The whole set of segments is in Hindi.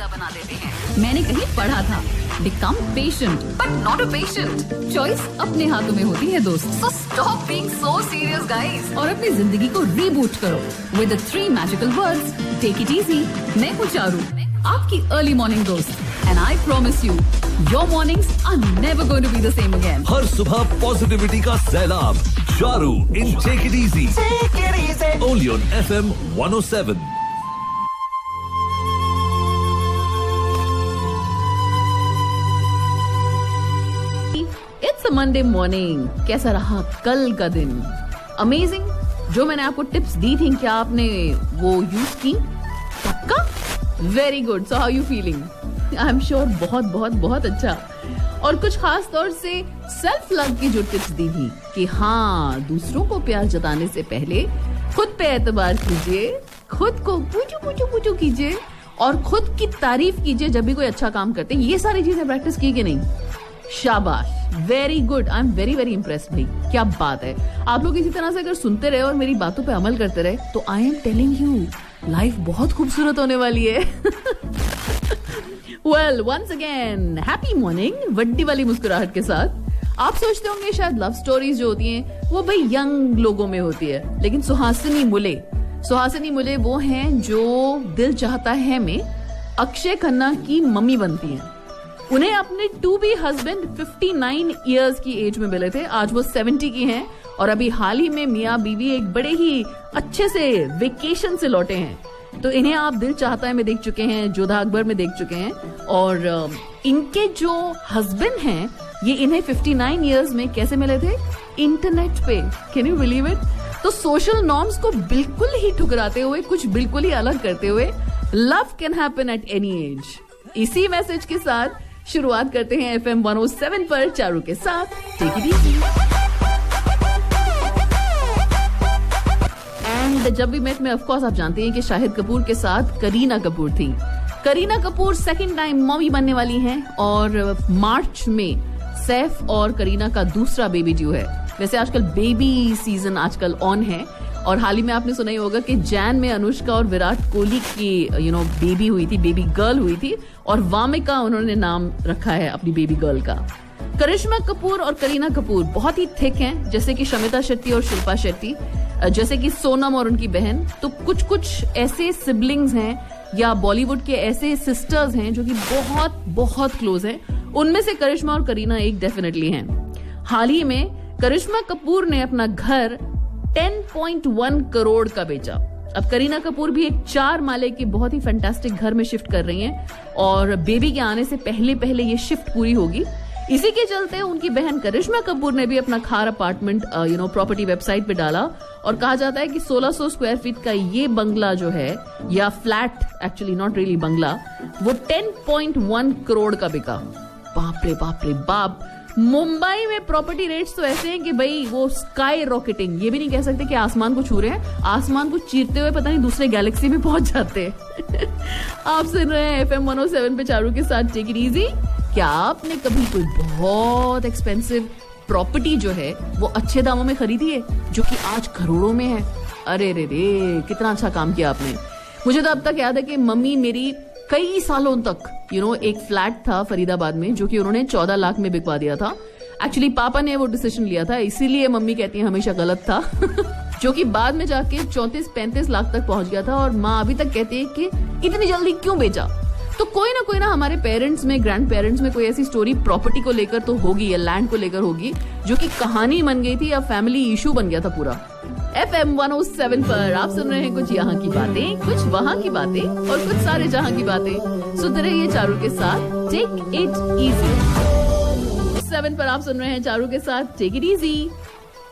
सीधा बना देते हैं। मैंने कहीं पढ़ा था, become patient but not a patient. Choice अपने हाथों में होती है दोस्त। So stop being so serious guys और अपनी जिंदगी को रीबूट करो with the 3 magical words, take it easy. मैं हूँ चारू, आपकी अर्ली मॉर्निंग दोस्त, and I promise you your mornings are never going to be the same again. हर सुबह पॉजिटिविटी का सैलाब, Charu in take it easy, only on FM 107। It's a Monday morning. कैसा रहा कल का दिन? अमेजिंग। जो मैंने आपको टिप्स दी थी, क्या आपने वो यूज की? पक्का? Very good. So how you feeling? I am sure बहुत बहुत बहुत अच्छा। और कुछ खास तौर से सेल्फ लव की जो टिप्स दी थी कि हाँ, दूसरों को प्यार जताने से पहले खुद पे एतबार कीजिए, खुद को पूछू कीजिए और खुद की तारीफ कीजिए जब भी कोई अच्छा काम करते हैं। ये सारी चीजें प्रैक्टिस की कि नहीं? शाबाश, very good. I am very very impressed भाई, क्या बात है। आप लोग इसी तरह से अगर सुनते रहे और मेरी बातों पे अमल करते रहे तो I am telling you, life बहुत खूबसूरत होने वाली है। Well, once again happy morning, वड्डी वाली मुस्कुराहट के साथ। आप सोचते होंगे शायद लव स्टोरीज जो होती हैं वो भाई यंग लोगों में होती है, लेकिन सुहासिनी मुले वो हैं जो दिल चाहता है में अक्षय खन्ना की मम्मी बनती हैं। उन्हें अपने टू बी हस्बैंड 59 इयर्स की एज में मिले थे। आज वो 70 की हैं और अभी हाल ही में मियाँ बीवी एक बड़े ही अच्छे से वेकेशन से लौटे हैं। तो इन्हें आप दिल चाहता है में देख चुके हैं, जोधा अकबर में देख चुके हैं, और इनके जो हस्बैंड हैं ये इन्हें 59 इयर्स में कैसे मिले थे? इंटरनेट पे। Can you believe it? तो सोशल नॉर्म्स को बिल्कुल ही ठुकराते हुए, कुछ बिल्कुल ही अलग करते हुए, love can happen at any as. इसी मैसेज के साथ शुरुआत करते हैं FM 107 पर चारू के साथ टेक इट इजी। एंड जब भी मेट में ऑफ कोर्स आप जानते हैं कि शाहिद कपूर के साथ करीना कपूर थी। Kareena Kapoor second time mummy बनने वाली हैं और मार्च में सैफ और करीना का दूसरा बेबी ड्यू है। वैसे आजकल बेबी सीजन आजकल ऑन है और हाल ही में आपने सुना ही होगा कि जैन में अनुष्का और विराट कोहली की बेबी हुई थी, बेबी गर्ल हुई थी, और वामिका उन्होंने नाम रखा है अपनी बेबी गर्ल का। करिश्मा कपूर और करीना कपूर बहुत ही थिक हैं, जैसे कि शमिता शेट्टी और शिल्पा शेट्टी, जैसे कि सोनम और उनकी बहन। तो कुछ कुछ ऐसे सिबलिंग्स हैं या बॉलीवुड के ऐसे सिस्टर्स हैं जो कि बहुत बहुत क्लोज हैं। उनमें से करिश्मा और करीना एक डेफिनेटली हैं। हाल ही में करिश्मा कपूर ने अपना घर 10.1 करोड़ का बेचा। अब करीना कपूर भी एक 4 माले के बहुत ही फैंटास्टिक घर में शिफ्ट कर रही हैं और बेबी के आने से पहले पहले ये शिफ्ट पूरी होगी। इसी के चलते उनकी बहन करिश्मा कपूर ने भी अपना खार अपार्टमेंट प्रॉपर्टी वेबसाइट पे डाला और कहा जाता है कि 1600 स्क्वायर फीट का ये बंगला जो है, या फ्लैट, एक्चुअली नॉट रियली बंगला, वो 10.1 करोड़ का बिका। बाप रे बाप। मुंबई में प्रॉपर्टी रेट्स तो ऐसे हैं कि भाई वो स्काई रॉकेटिंग, ये भी नहीं कह सकते कि आसमान को छू रहे हैं, आसमान को चीरते हुए पता नहीं दूसरे गैलेक्सी में पहुंच जाते हैं। आप सुन रहे हैं FM 107 पे चारू के साथ टेक इट इजी। क्या आपने कभी कोई बहुत एक्सपेंसिव प्रॉपर्टी जो है वो अच्छे दामों में खरीदी है जो कि आज करोड़ों में है? अरे रे, कितना अच्छा काम किया आपने। मुझे तो अब तक याद है कि मम्मी मेरी कई सालों तक एक फ्लैट था फरीदाबाद में जो कि उन्होंने 14 लाख में बिकवा दिया था। एक्चुअली पापा ने वो डिसीजन लिया था, इसीलिए मम्मी कहती है हमेशा गलत था। जो कि बाद में जाके 34-35 लाख तक पहुंच गया था और माँ अभी तक कहती है कि इतनी जल्दी क्यों बेचा। तो कोई ना हमारे पेरेंट्स में, ग्रैंड पेरेंट्स में कोई ऐसी स्टोरी प्रॉपर्टी को लेकर तो होगी या लैंड को लेकर होगी जो कि कहानी बन गई थी या फैमिली इशू बन गया था पूरा। FM 107 पर आप सुन रहे हैं कुछ यहाँ की बातें, कुछ वहाँ की बातें और कुछ सारे जहाँ की बातें। सुनते रहिए चारू के साथ टेक इट इजी। 7 पर आप सुन रहे हैं चारू के साथ take it easy.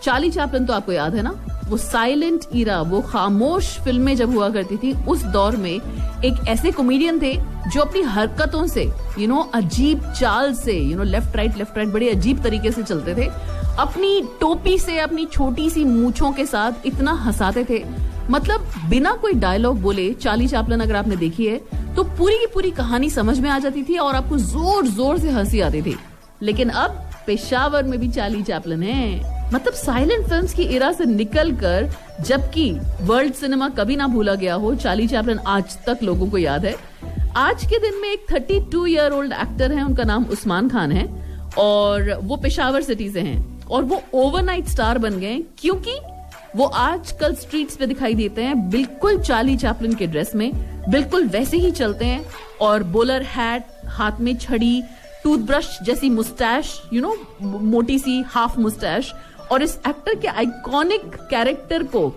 Charlie Chaplin तो आपको याद है ना, वो साइलेंट ईरा, वो खामोश फिल्में जब हुआ करती थी उस दौर में एक ऐसे कॉमेडियन थे जो अपनी हरकतों से अजीब चाल से लेफ्ट राइट बड़े अजीब तरीके से चलते थे, अपनी टोपी से, अपनी छोटी सी मूंछों के साथ इतना हंसाते थे। मतलब बिना कोई डायलॉग बोले चार्ली चैपलिन अगर आपने देखी है तो पूरी की पूरी कहानी समझ में आ जाती थी और आपको जोर जोर से हंसी आती थी। लेकिन अब पेशावर में भी चार्ली चैपलिन है। मतलब साइलेंट फिल्म्स की इरा से निकलकर, जबकि वर्ल्ड सिनेमा कभी ना भूला गया हो, चार्ली चैपलिन आज तक लोगों को याद है। आज के दिन में एक 32 ईयर ओल्ड एक्टर है, उनका नाम उस्मान खान है और वो पेशावर सिटी से हैं और वो ओवरनाइट स्टार बन गए क्योंकि वो आजकल स्ट्रीट्स पे दिखाई देते हैं बिल्कुल चार्ली चैपलिन के ड्रेस में, बिल्कुल वैसे ही चलते हैं और बोलर हैट, हाथ में छड़ी, टूथब्रश जैसी मुस्टैश, मोटी सी हाफ मुस्टैश, और इस एक्टर के आइकॉनिक कैरेक्टर को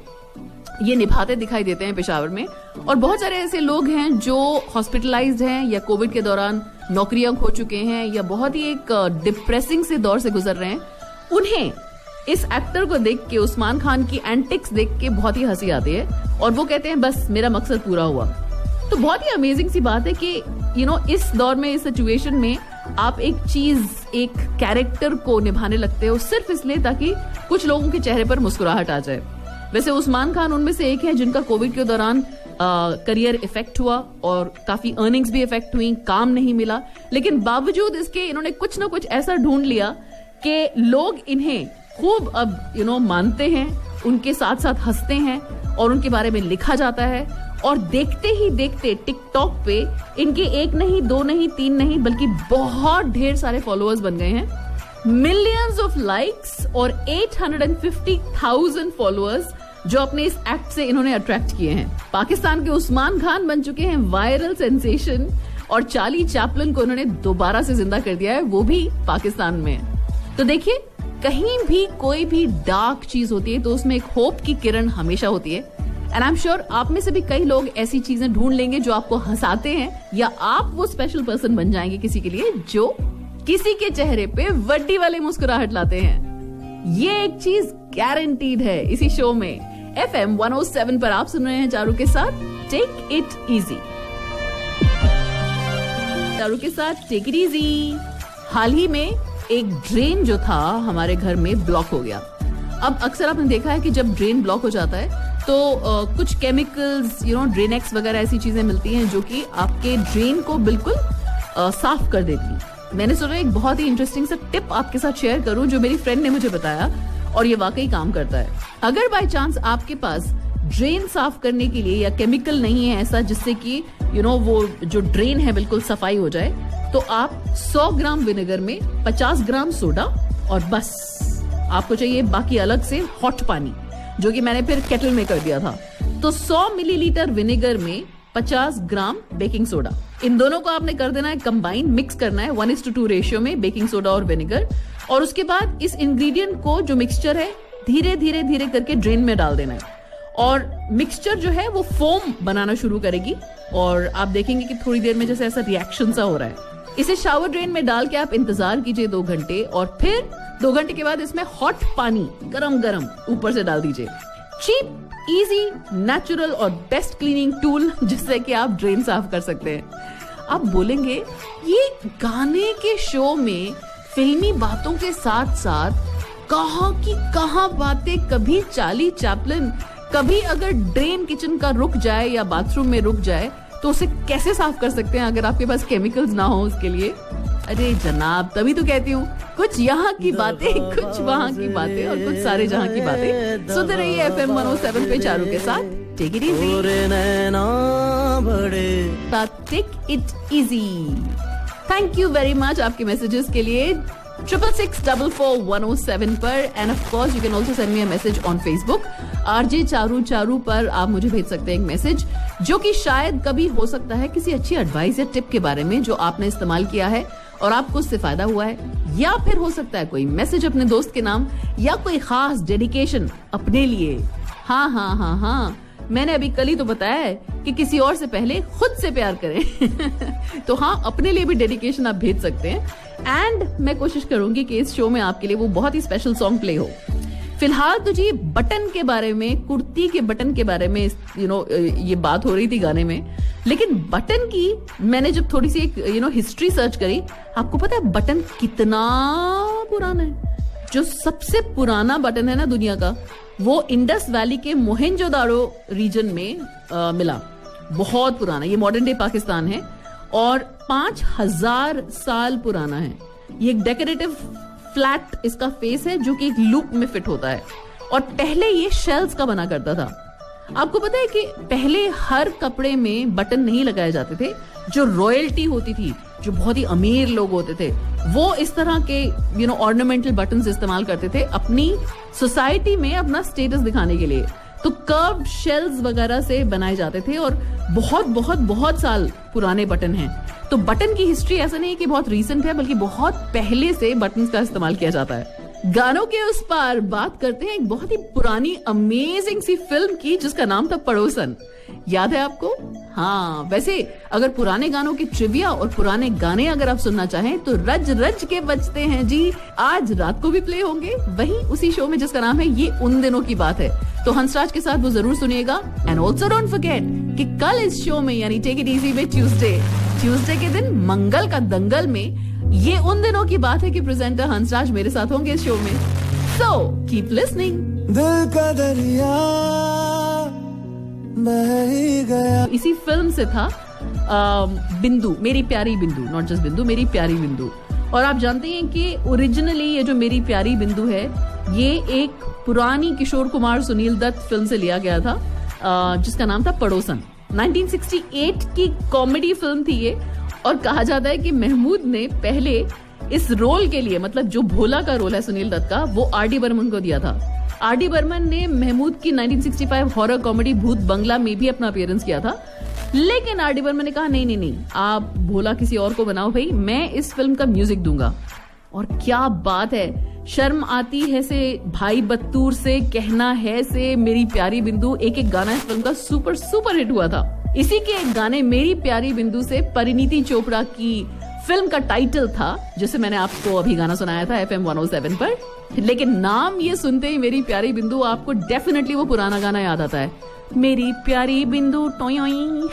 ये निभाते दिखाई देते हैं पेशावर में। और बहुत सारे ऐसे लोग हैं जो हॉस्पिटलाइज्ड हैं या कोविड के दौरान नौकरियां खो चुके हैं या बहुत ही एक डिप्रेसिंग से दौर से गुजर रहे हैं, उन्हें इस एक्टर को देख के, उस्मान खान की एंटिक्स देख के बहुत ही हंसी आती है और वो कहते हैं बस मेरा मकसद पूरा हुआ। तो बहुत ही अमेजिंग सी बात है कि इस दौर में, इस सिचुएशन में आप एक चीज, एक कैरेक्टर को निभाने लगते हो सिर्फ इसलिए ताकि कुछ लोगों के चेहरे पर मुस्कुराहट आ जाए। वैसे उस्मान खान उनमें से एक है जिनका कोविड के दौरान करियर इफेक्ट हुआ और काफी अर्निंग्स भी इफेक्ट हुई, काम नहीं मिला, लेकिन बावजूद इसके इन्होंने कुछ ना कुछ ऐसा ढूंढ लिया कि लोग इन्हें खूब अब मानते हैं, उनके साथ साथ हंसते हैं और उनके बारे में लिखा जाता है। और देखते ही देखते टिकटॉक पे इनके 1 नहीं, 2 नहीं, 3 नहीं, बल्कि बहुत ढेर सारे फॉलोअर्स बन गए हैं, मिलियंस ऑफ लाइक्स और 850,000 फॉलोअर्स जो अपने इस एक्ट से इन्होंने अट्रैक्ट किए हैं। पाकिस्तान के उस्मान खान बन चुके हैं वायरल सेंसेशन और चार्ली चैपलिन को इन्होंने दोबारा से जिंदा कर दिया है, वो भी पाकिस्तान में। तो देखिए, कहीं भी कोई भी डार्क चीज होती है तो उसमें एक होप की किरण हमेशा होती है। एंड आई एम श्योर आप में से भी कई लोग ऐसी चीजें ढूंढ लेंगे जो आपको हंसाते हैं, या आप वो स्पेशल पर्सन बन जाएंगे किसी के लिए जो किसी के चेहरे पे वड्डी वाले मुस्कुराहट लाते हैं। ये एक चीज गारंटीड है इसी शो में। FM 107 पर आप सुन रहे हैं चारू के साथ टेक इट इजी। चारू के साथ टेक इट इजी। हाल ही में एक ड्रेन जो था हमारे घर में ब्लॉक हो गया। अब अक्सर आपने देखा है कि जब ड्रेन ब्लॉक हो जाता है तो कुछ केमिकल्स, ड्रेनेक्स वगैरह ऐसी चीजें मिलती हैं जो कि आपके ड्रेन को बिल्कुल साफ कर देती। मैंने सोचा एक बहुत ही इंटरेस्टिंग सा टिप आपके साथ शेयर करूं जो मेरी फ्रेंड ने मुझे बताया और ये वाकई काम करता है। अगर बाय चांस आपके पास ड्रेन साफ करने के लिए या केमिकल नहीं है ऐसा जिससे कि वो जो ड्रेन है बिल्कुल सफाई हो जाए, तो आप 100 ग्राम विनेगर में 50 ग्राम सोडा और बस आपको चाहिए बाकी अलग से हॉट पानी, जो कि मैंने फिर केटल में कर दिया था। तो 100 मिलीलीटर विनेगर में 50 ग्राम बेकिंग सोडा, इन दोनों को आपने कर देना है कंबाइन, मिक्स करना है 1:2 रेशियो में बेकिंग सोडा और विनेगर। और उसके बाद इस इंग्रेडिएंट को, जो मिक्सचर है, धीरे धीरे धीरे करके ड्रेन में डाल देना है और मिक्सचर जो है वो फोम बनाना शुरू करेगी और आप देखेंगे कि थोड़ी देर में जैसे ऐसा रिएक्शन सा हो रहा है। इसे शावर ड्रेन में डाल के आप इंतजार कीजिए 2 घंटे और फिर 2 घंटे के बाद इसमें हॉट पानी गरम गरम ऊपर से डाल दीजिए। चीप, इजी, नेचुरल और बेस्ट क्लीनिंग टूल जिससे कि आप ड्रेन साफ कर सकते हैं। आप बोलेंगे ये गाने के शो में फिल्मी बातों के साथ साथ कहां की कहां बातें, कभी चार्ली चैपलिन, कभी अगर ड्रेन किचन का रुक जाए या बाथरूम में रुक जाए तो उसे कैसे साफ कर सकते हैं अगर आपके पास केमिकल्स ना हो उसके लिए। अरे जनाब, तभी तो कहती हूँ कुछ यहाँ की बातें, कुछ वहाँ की बातें और कुछ सारे जहाँ की बातें सुनते रहिए FM 107 पे चारू के साथ take it easy. Take it easy. Thank you very much आपके मैसेजेस के लिए 66644107 पर। And of course you can also send me a message on Facebook RJ Charu पर। आप मुझे भेज सकते हैं एक मैसेज जो कि शायद कभी हो सकता है किसी अच्छी एडवाइस या टिप के बारे में जो आपने इस्तेमाल किया है और आपको उससे फायदा हुआ है, या फिर हो सकता है कोई मैसेज अपने दोस्त के नाम या कोई खास डेडिकेशन अपने लिए। हाँ, मैंने अभी कल ही तो बताया है कि किसी और से पहले खुद से प्यार करें। तो हाँ, अपने लिए भी डेडिकेशन आप भेज सकते हैं एंड मैं कोशिश करूंगी कि इस शो में आपके लिए वो बहुत ही स्पेशल सॉन्ग प्ले हो। फिलहाल तो जी बटन के बारे में, कुर्ती के बटन के बारे में ये बात हो रही थी गाने में, लेकिन बटन की मैंने जब थोड़ी सी एक हिस्ट्री सर्च करी, आपको पता है बटन कितना पुराना है। जो सबसे पुराना बटन है ना दुनिया का, वो इंडस वैली के मोहेंजोदारो रीजन में मिला। बहुत पुराना, ये मॉडर्न डे पाकिस्तान है और 5000 साल पुराना है। ये एक डेकोरेटिव फ्लैट इसका फेस है जो कि एक लूप में फिट होता है और पहले ये शेल्स का बना करता था। आपको पता है कि पहले हर कपड़े में बटन नहीं लगाए जाते थे। जो रॉयल्टी होती थी, जो बहुत ही अमीर लोग होते थे, वो इस तरह के ऑर्नामेंटल बटन्स इस्तेमाल करते थे अपनी सोसाइटी में अपना स्टेटस दिखाने के लिए। तो कर्व्ड शेल्स वगैरह से बनाए जाते थे और बहुत बहुत बहुत साल पुराने बटन हैं। तो बटन की हिस्ट्री ऐसा नहीं है कि बहुत रीसेंट है, बल्कि बहुत पहले से बटन का इस्तेमाल किया जाता है। गानों के उस पार बात करते हैं एक बहुत ही पुरानी अमेजिंग सी फिल्म की, जिसका नाम था पड़ोसन। याद है आपको? हाँ, वैसे अगर पुराने गानों की ट्रिविया और पुराने गाने अगर आप सुनना चाहें तो रज रज के बजते हैं जी, आज रात को भी प्ले होंगे, वही उसी शो में जिसका नाम है ये उन दिनों की बात है। तो हंसराज के साथ वो जरूर सुनिएगा। एंड ऑल्सो डोंट फॉरगेट कि कल इस शो में यानी टेक इट इजी में ट्यूसडे के दिन मंगल का दंगल में ये उन दिनों की बात है कि प्रेजेंटर हंसराज मेरे साथ होंगे इस शो में। So keep listening. दिल का दरिया बह ही गया। इसी फिल्म से था बिंदु, मेरी प्यारी बिंदु, नॉट जस्ट बिंदु, मेरी प्यारी बिंदु। और आप जानते हैं कि ओरिजिनली ये जो मेरी प्यारी बिंदु है, ये एक पुरानी किशोर कुमार सुनील दत्त फिल्म से लिया गया था, जिसका नाम था पड़ोसन। 1968 की कॉमेडी फिल्म थी ये। और कहा जाता है कि महमूद ने पहले इस रोल के लिए, मतलब जो भोला का रोल है सुनील दत्त का, वो आर.डी. बर्मन को दिया था। आर.डी. बर्मन ने महमूद की 1965 हॉरर कॉमेडी भूत बंगला में भी अपना अपीयरेंस किया था। लेकिन आर.डी. बर्मन ने कहा नहीं, आप भोला किसी और को बनाओ भाई, मैं इस फिल्म का म्यूजिक दूंगा। और क्या बात है, शर्म आती है से, भाई बत्तूर से, कहना है से, मेरी प्यारी बिंदु, एक गाना इस फिल्म का सुपर हिट हुआ था। इसी के एक गाने मेरी प्यारी बिंदु से परिणीति चोपड़ा की फिल्म का टाइटल था, जिसे मैंने आपको अभी गाना सुनाया था FM 107 पर। लेकिन नाम ये सुनते ही मेरी प्यारी बिंदु, आपको डेफिनेटली वो पुराना गाना याद आता है, मेरी प्यारी बिंदु टोयोई।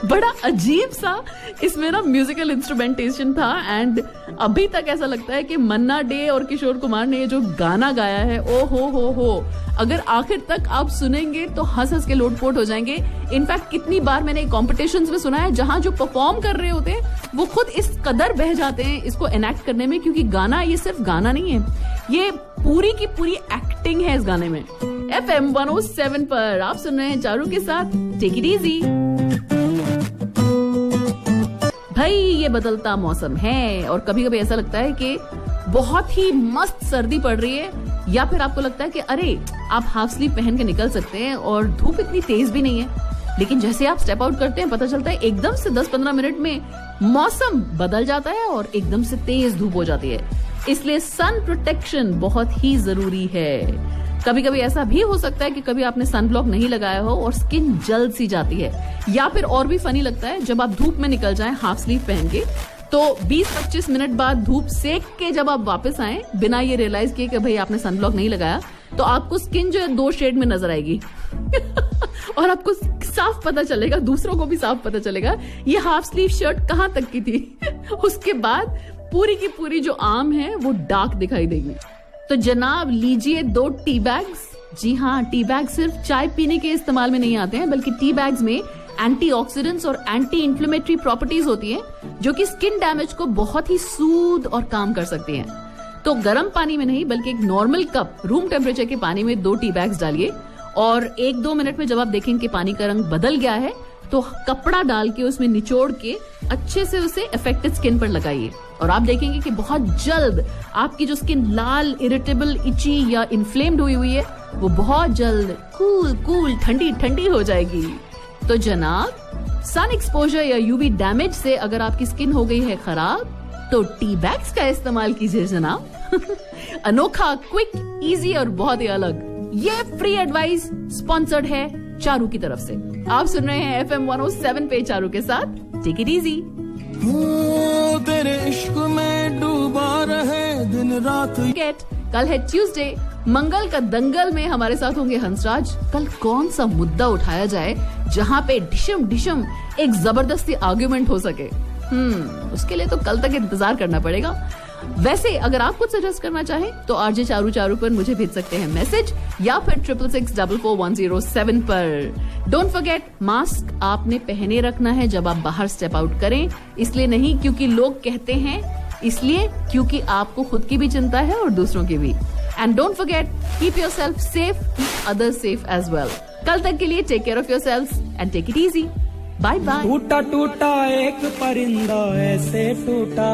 बड़ा अजीब सा इसमें ना म्यूजिकल इंस्ट्रूमेंटेशन था। एंड अभी तक ऐसा लगता है कि मन्ना डे और किशोर कुमार ने ये जो गाना गाया है, ओ हो, अगर आखिर तक आप सुनेंगे तो हंस के लोटपोट हो जाएंगे। इनफैक्ट कितनी बार मैंने कॉम्पिटिशन्स में सुना है जहां जो परफॉर्म कर रहे होते हैं वो खुद इस कदर बह जाते हैं इसको एनैक्ट करने में, क्योंकि गाना ये सिर्फ गाना नहीं है, ये पूरी की पूरी एक्टिंग है इस गाने में। FM 107 पर आप सुन रहे हैं चारू के साथ टेक इट इजी। भाई ये बदलता मौसम है और कभी कभी ऐसा लगता है कि बहुत ही मस्त सर्दी पड़ रही है, या फिर आपको लगता है कि अरे आप हाफ स्लीव पहन के निकल सकते हैं और धूप इतनी तेज भी नहीं है। लेकिन जैसे आप स्टेप आउट करते हैं, पता चलता है एकदम से 10-15 मिनट में मौसम बदल जाता है और एकदम से तेज धूप हो जाती है। इसलिए सन प्रोटेक्शन बहुत ही जरूरी है। कभी कभी ऐसा भी हो सकता है कि कभी आपने सन ब्लॉक नहीं लगाया हो और स्किन जल सी जाती है, या फिर और भी फनी लगता है जब आप धूप में निकल जाएं हाफ स्लीव पहन के, तो 20-25 मिनट बाद धूप सेक के जब आप वापस आए बिना ये रियलाइज किए कि भाई आपने सन ब्लॉक नहीं लगाया, तो आपको स्किन जो है 2 शेड में नजर आएगी। और आपको साफ पता चलेगा, दूसरों को भी साफ पता चलेगा ये हाफ स्लीव शर्ट कहां तक की थी। उसके बाद पूरी की पूरी जो आर्म है वो डार्क दिखाई देगी। तो जनाब लीजिए 2 टी बैग्स। जी हाँ, टी बैग सिर्फ चाय पीने के इस्तेमाल में नहीं आते हैं, बल्कि टी बैग्स में एंटीऑक्सीडेंट्स और एंटी इन्फ्लेमेटरी प्रॉपर्टीज होती हैं, जो कि स्किन डैमेज को बहुत ही सूद और काम कर सकती हैं। तो गर्म पानी में नहीं, बल्कि एक नॉर्मल कप रूम टेम्परेचर के पानी में 2 टी बैग्स डालिए और 1-2 मिनट में जब आप देखेंगे कि पानी का रंग बदल गया है, तो कपड़ा डाल के उसमें निचोड़ के अच्छे से उसे अफेक्टेड स्किन पर लगाइए और आप देखेंगे कि बहुत जल्द आपकी जो स्किन लाल, इरिटेबल, इची या इन्फ्लेम्ड हुई है, वो बहुत जल्द कूल ठंडी हो जाएगी। तो जनाब, सन एक्सपोजर या यूवी डैमेज से अगर आपकी स्किन हो गई है खराब, तो टी बैग्स का इस्तेमाल कीजिए जनाब। अनोखा, क्विक, इजी और बहुत ही अलग। ये फ्री एडवाइस स्पॉन्सर्ड है चारू की तरफ से। आप सुन रहे हैं FM 107 पे चारू के साथ टेक इट इजी। तेरे इश्क में डूबा रहे दिन रात। कल है ट्यूसडे, मंगल का दंगल में हमारे साथ होंगे हंसराज। कल कौन सा मुद्दा उठाया जाए जहां पे डिशम एक जबरदस्ती आर्ग्यूमेंट हो सके? उसके लिए तो कल तक इंतजार करना पड़ेगा। वैसे अगर आप कुछ सजेस्ट करना चाहें तो RJ चारू पर मुझे भेज सकते हैं मैसेज, या फिर 66644107 पर। डोंट फॉरगेट, मास्क आपने पहने रखना है जब आप बाहर स्टेप आउट करें। इसलिए नहीं क्योंकि लोग कहते हैं, इसलिए क्योंकि आपको खुद की भी चिंता है और दूसरों की भी। And don't forget, keep yourself safe, keep others safe as well. कल तक के लिए take care of yourselves and take it easy. Bye bye. टूटा टूटा एक परिंदा ऐसे टूटा